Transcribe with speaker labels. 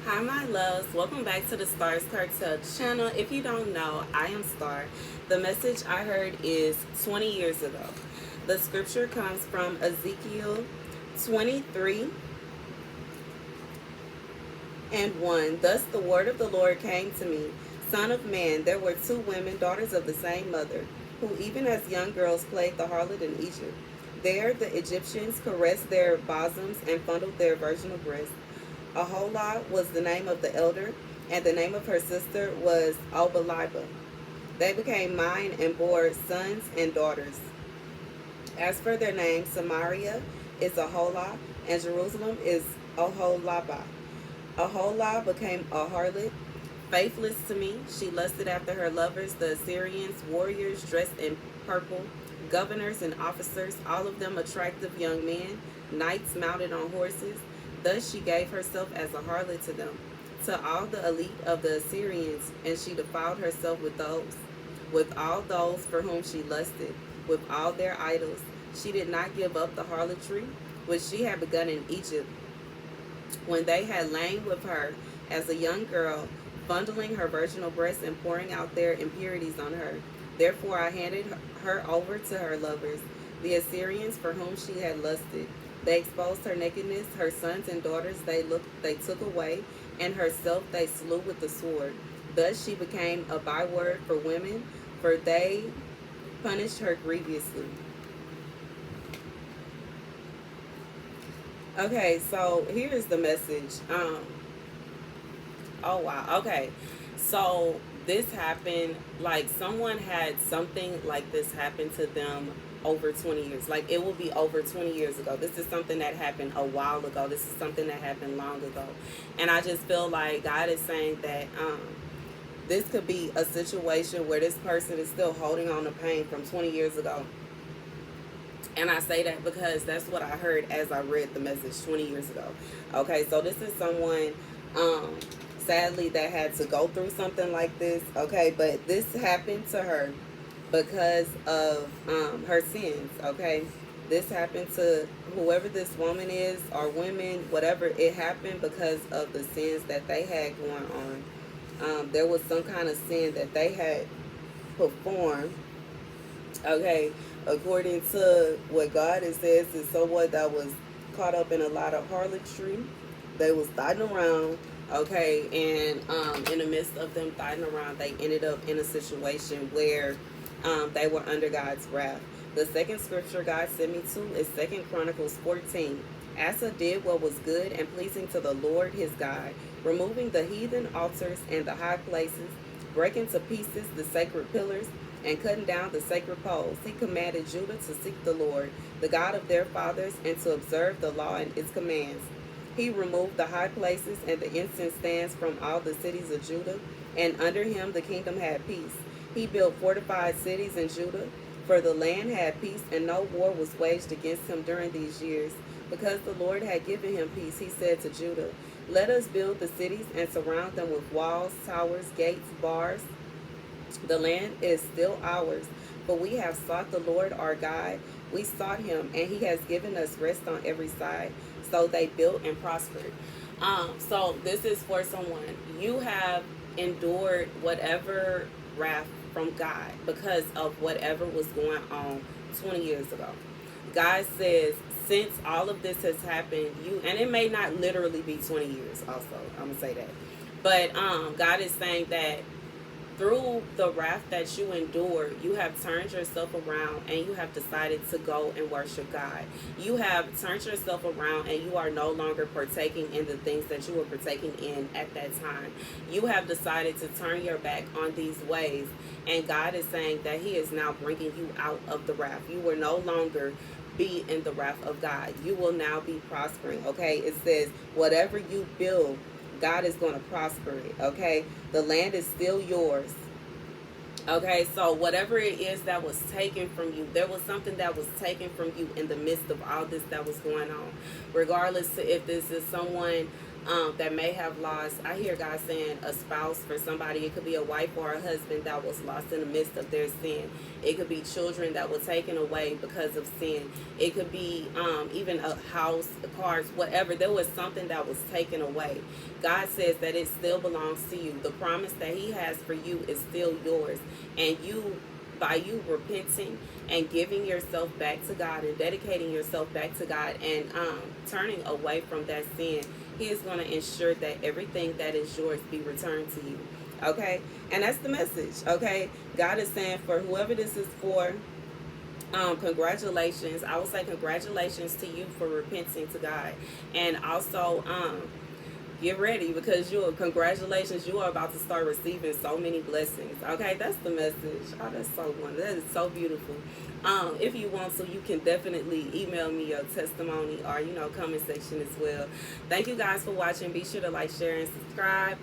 Speaker 1: Hi, my loves. Welcome back to the Starscartel channel. If you don't know, I am Star. The message I heard is 20 years ago. The scripture comes from Ezekiel 23 and 1. Thus the word of the Lord came to me. Son of man, there were two women, daughters of the same mother, who even as young girls played the harlot in Egypt. There the Egyptians caressed their bosoms and fondled their virginal breasts. Aholah was the name of the elder, and the name of her sister was Oholibah. They became mine and bore sons and daughters. As for their names, Samaria is Aholah, and Jerusalem is Oholibah. Aholah became a harlot, faithless to me. She lusted after her lovers, the Assyrians, warriors dressed in purple, governors and officers, all of them attractive young men, knights mounted on horses. Thus she gave herself as a harlot to them, to all the elite of the Assyrians, and she defiled herself with all those for whom she lusted, with all their idols. She did not give up the harlotry which she had begun in Egypt, when they had lain with her as a young girl, fondling her virginal breasts and pouring out their impurities on her. Therefore I handed her over to her lovers, the Assyrians for whom she had lusted. They exposed her nakedness, her sons and daughters they took away, and herself they slew with the sword. Thus she became a byword for women, for they punished her grievously. Okay, so here's the message. Oh wow. Okay. So this happened, like someone had something like this happen to them over 20 years. Like it will be over 20 years ago. This is something that happened a while ago. This is something that happened long ago. And I just feel like God is saying that this could be a situation where this person is still holding on to pain from 20 years ago. And I say that because that's what I heard as I read the message 20 years ago. Okay, so this is someone, sadly, that had to go through something like this. Okay, but this happened to her because of her sins. Okay, this happened to whoever this woman is or women, whatever. It happened because of the sins that they had going on. There was some kind of sin that they had performed. Okay, according to what God has says, is someone that was caught up in a lot of harlotry. They was thotting around, okay, and in the midst of them thotting around, they ended up in a situation where they were under God's wrath. The second scripture God sent me to is 2 Chronicles 14. Asa did what was good and pleasing to the Lord his God, removing the heathen altars and the high places, breaking to pieces the sacred pillars, and cutting down the sacred poles. He commanded Judah to seek the Lord, the God of their fathers, and to observe the law and its commands. He removed the high places and the incense stands from all the cities of Judah, and under him the kingdom had peace. He built fortified cities in Judah, for the land had peace, and no war was waged against him during these years. Because the Lord had given him peace, he said to Judah, "Let us build the cities and surround them with walls, towers, gates, bars. The land is still ours, for we have sought the Lord our God. We sought him, and he has given us rest on every side." So they built and prospered. So this is for someone. You have endured whatever wrath from God because of whatever was going on 20 years ago. God says, since all of this has happened, and it may not literally be 20 years also, I'm going to say that. But God is saying that through the wrath that you endure, you have turned yourself around and you have decided to go and worship God. You have turned yourself around and you are no longer partaking in the things that you were partaking in at that time. You have decided to turn your back on these ways, and God is saying that he is now bringing you out of the wrath. You will no longer be in the wrath of God. You will now be prospering. Okay, it says whatever you build, God is going to prosper it. Okay, the land is still yours. Okay, so whatever it is that was taken from you, there was something that was taken from you in the midst of all this that was going on. Regardless to if this is someone that may have lost, I hear God saying, a spouse for somebody. It could be a wife or a husband that was lost in the midst of their sin. It could be children that were taken away because of sin. It could be even a house, cars, whatever. There was something that was taken away. God says that it still belongs to you. The promise that He has for you is still yours. And you, by you repenting and giving yourself back to God and dedicating yourself back to God and turning away from that sin, He is going to ensure that everything that is yours be returned to you. Okay? And that's the message. Okay? God is saying for whoever this is for, congratulations. I would say congratulations to you for repenting to God. And also, get ready, because congratulations, you are about to start receiving so many blessings. Okay, that's the message. Oh, that's so wonderful. That is so beautiful. If you want to, you can definitely email me your testimony or comment section as well. Thank you guys for watching. Be sure to like, share, and subscribe.